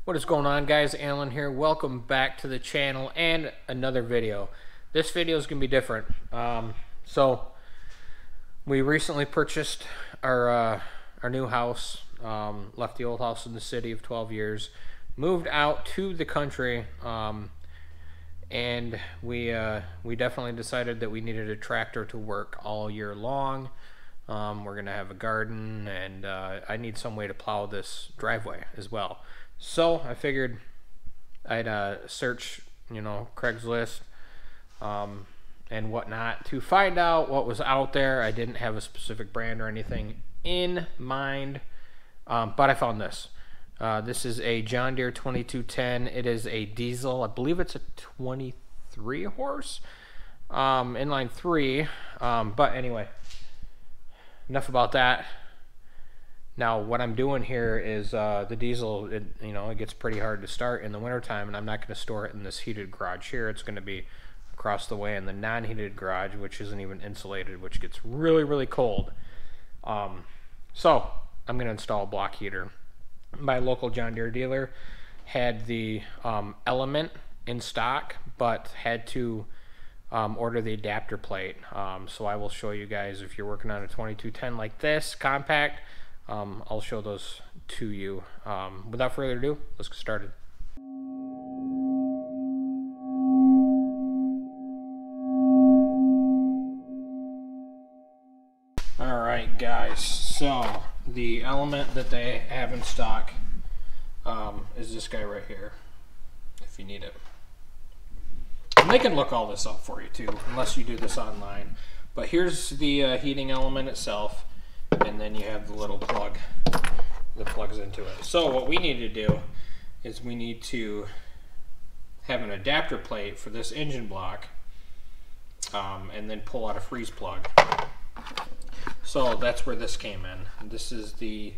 What is going on, guys? Alan here. Welcome back to the channel and another video. This video is going to be different. So we recently purchased our new house. Left the old house in the city of 12 years, moved out to the country, and we definitely decided that we needed a tractor to work all year long. We're gonna have a garden, and I need some way to plow this driveway as well. So I figured I'd search, Craigslist and whatnot to find out what was out there. I didn't have a specific brand or anything in mind, but I found this. This is a John Deere 2210. It is a diesel. I believe it's a 23 horse, inline 3. But anyway, enough about that. Now what I'm doing here is the diesel, it gets pretty hard to start in the wintertime, and I'm not going to store it in this heated garage here. It's going to be across the way in the non-heated garage, which isn't even insulated, which gets really, really cold. So I'm going to install a block heater. My local John Deere dealer had the Element in stock, but had to order the adapter plate. So I will show you guys, if you're working on a 2210 like this, compact, I'll show those to you. Without further ado, let's get started. Alright guys, so the Element that they have in stock is this guy right here, if you need it. And they can look all this up for you too, unless you do this online. But here's the heating element itself, and then you have the little plug that plugs into it. So what we need to do is we need to have an adapter plate for this engine block, and then pull out a freeze plug. So that's where this came in. This is the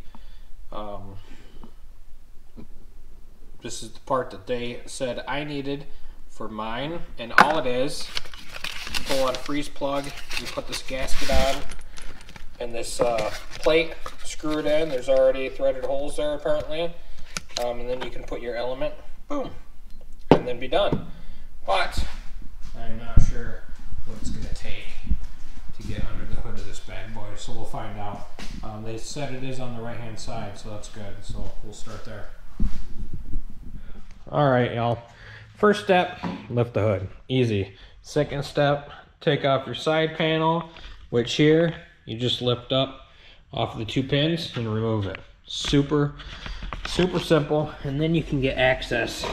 part that they said I needed for mine, and all it is, pull out a freeze plug, you put this gasket on, and this plate, screw it in. There's already threaded holes there apparently, and then you can put your Element, boom, and then be done. But I'm not sure what it's going to take to get under the hood of this bad boy, so we'll find out. They said it is on the right hand side, so that's good, so we'll start there. Alright y'all, first step, lift the hood, easy. Second step, take off your side panel, which here you just lift up off the 2 pins and remove it. Super simple, and then you can get access.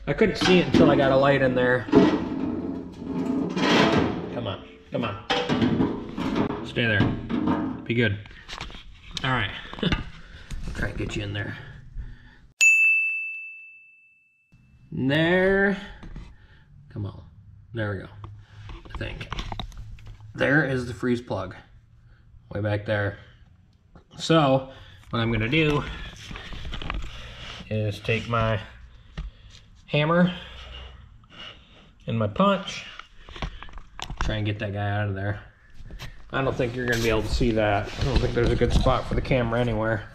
I couldn't see it until I got a light in there. Come on, stay there, be good. All right, try and get you in there. There, come on, there we go. I think there is the freeze plug, way back there. So what I'm gonna do is take my hammer and my punch, try and get that guy out of there. I don't think you're gonna be able to see that. I don't think there's a good spot for the camera anywhere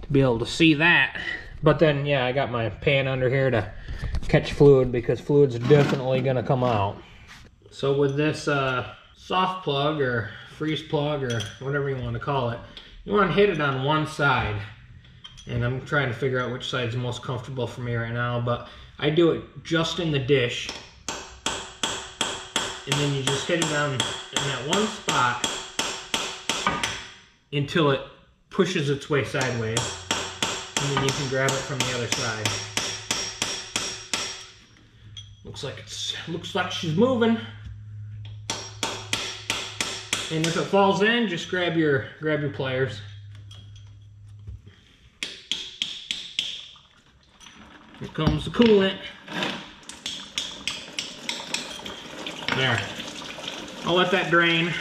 to be able to see that. But then, yeah, I got my pan under here to catch fluid, because fluid's definitely gonna come out. So with this soft plug or freeze plug or whatever you want to call it, you want to hit it on one side, and I'm trying to figure out which side is most comfortable for me right now, but I do it just in the dish, and then you just hit it down in that one spot until it pushes its way sideways, and then you can grab it from the other side. Looks like she's moving. And if it falls in, just grab your pliers. Here comes the coolant. There. I'll let that drain.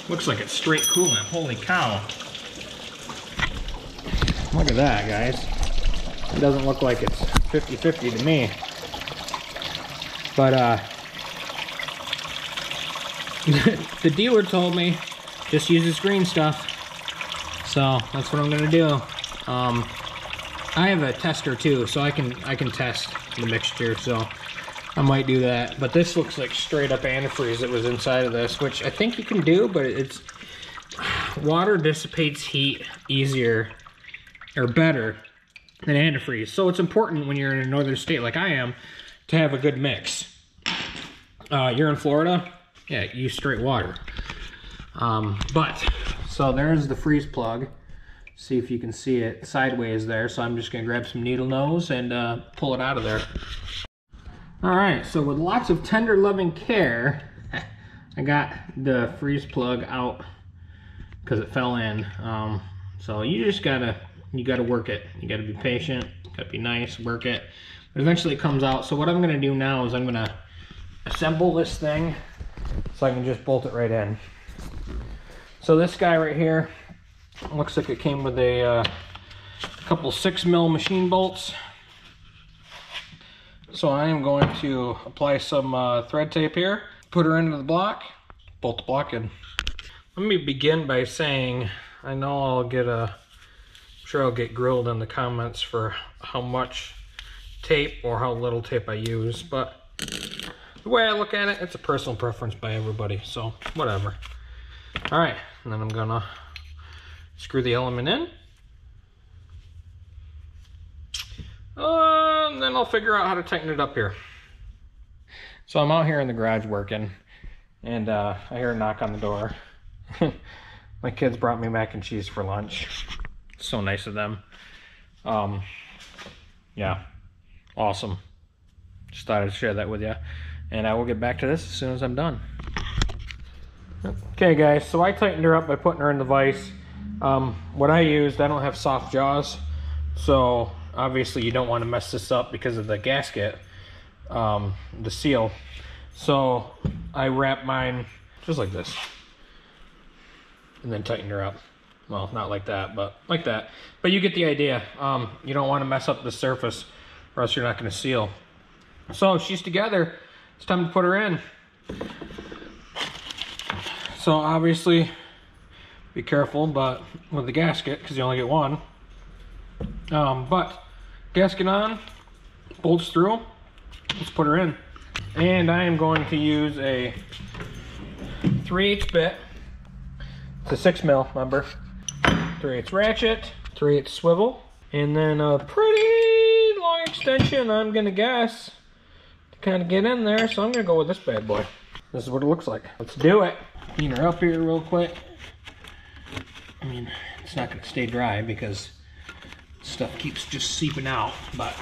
Looks like it's straight coolant. Holy cow. Look at that, guys. It doesn't look like it's 50-50 to me. But the dealer told me just use this green stuff, so that's what I'm gonna do. I have a tester too, so I can test the mixture, so I might do that. But this looks like straight up antifreeze that was inside of this, which I think you can do, but it's water dissipates heat easier or better than antifreeze. So it's important when you're in a northern state like I am to have a good mix. You're in Florida, yeah, use straight water. So there's the freeze plug. See if you can see it sideways there. So I'm just gonna grab some needle nose and pull it out of there. All right, so with lots of tender loving care, I got the freeze plug out because it fell in. So you just gotta work it. You gotta be patient, gotta be nice, work it. But eventually it comes out. So what I'm gonna do now is I'm gonna assemble this thing so I can just bolt it right in. So this guy right here, looks like it came with a couple 6mm machine bolts. So I am going to apply some thread tape here, put her into the block, bolt the block in. Let me begin by saying, I know I'm sure I'll get grilled in the comments for how much tape or how little tape I use, but the way I look at it, it's a personal preference by everybody, so whatever. All right, and then I'm gonna screw the element in. And then I'll figure out how to tighten it up here. So I'm out here in the garage working, and I hear a knock on the door. My kids brought me mac and cheese for lunch. So nice of them. Yeah, awesome. Just thought I'd share that with you. And I will get back to this as soon as I'm done. Okay guys, so I tightened her up by putting her in the vise. What I used, I don't have soft jaws, so obviously you don't want to mess this up because of the gasket, the seal. So I wrapped mine just like this and then tightened her up. Well, not like that, but like that. But you get the idea. You don't want to mess up the surface or else you're not going to seal. So she's together. It's time to put her in. So obviously be careful but with the gasket because you only get one. But gasket on, bolts through. Let's put her in. And I am going to use a 3/8 bit. It's a 6mm, remember? 3/8 ratchet, 3/8 swivel, and then a pretty long extension, I'm gonna guess, to kind of get in there. So I'm gonna go with this bad boy. This is what it looks like. Let's do it. Clean her up here real quick. I mean, it's not gonna stay dry because stuff keeps just seeping out, but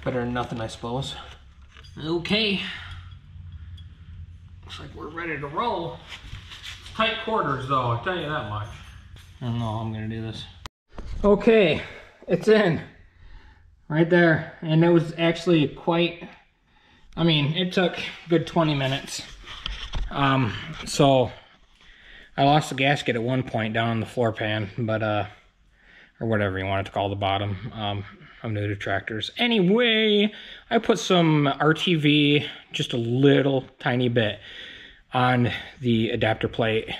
better than nothing, I suppose. Okay. Looks like we're ready to roll. Tight quarters though, I'll tell you that much. I don't know how I'm gonna do this. Okay, it's in. Right there. And it was actually quite, I mean, it took a good 20 minutes. So I lost the gasket at one point down on the floor pan, but or whatever you want it to call the bottom. I'm new to tractors. Anyway, I put some RTV, just a little tiny bit, on the adapter plate,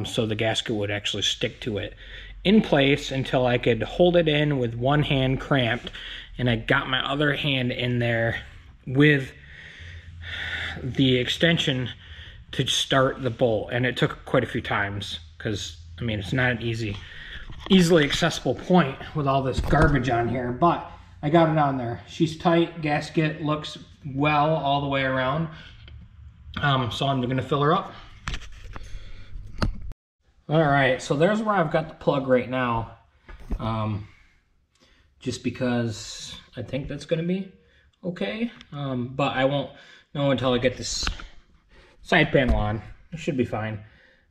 so the gasket would actually stick to it in place until I could hold it in with one hand cramped, and I got my other hand in there with the extension to start the bolt. And it took quite a few times because, I mean, it's not an easily accessible point with all this garbage on here, but I got it on there. She's tight, gasket looks well all the way around. So I'm gonna fill her up. All right, so there's where I've got the plug right now. Just because I think that's gonna be okay. But I won't know until I get this side panel on. It should be fine.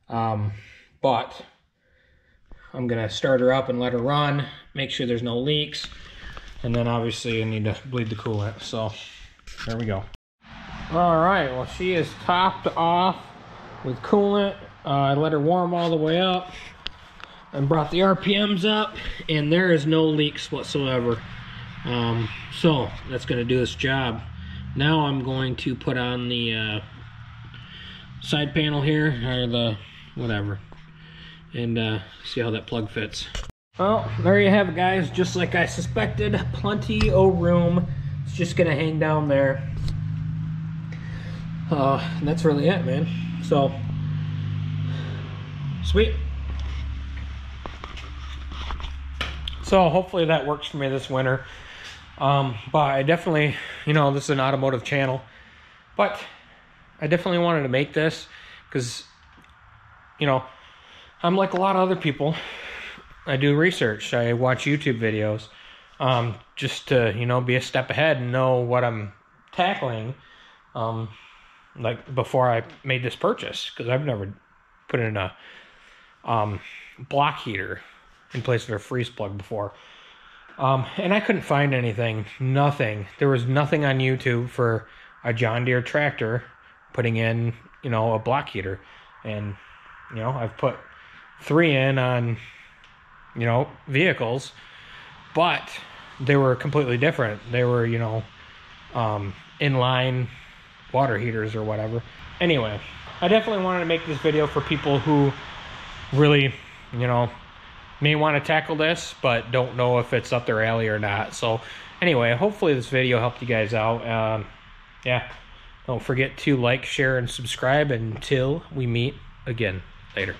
But I'm gonna start her up and let her run, make sure there's no leaks. And then obviously I need to bleed the coolant, so there we go. All right, well, she is topped off with coolant. I let her warm all the way up and brought the RPMs up, and there is no leaks whatsoever. So that's gonna do this job. Now I'm going to put on the side panel here, or the whatever, and see how that plug fits. Well, there you have it, guys. Just like I suspected, plenty of room. It's just gonna hang down there. And that's really it, man. So, sweet. So hopefully that works for me this winter. But I definitely, this is an automotive channel, but I definitely wanted to make this because, I'm like a lot of other people. I do research. I watch YouTube videos, just to, be a step ahead and know what I'm tackling, like before I made this purchase, because I've never put in a block heater in place of a freeze plug before. And I couldn't find anything, nothing. There was nothing on YouTube for a John Deere tractor putting in, a block heater. And, I've put 3 in on, vehicles, but they were completely different. They were, inline water heaters or whatever. Anyway, I definitely wanted to make this video for people who really, may want to tackle this, but don't know if it's up their alley or not. So anyway, hopefully this video helped you guys out. Yeah, don't forget to like, share, and subscribe until we meet again later.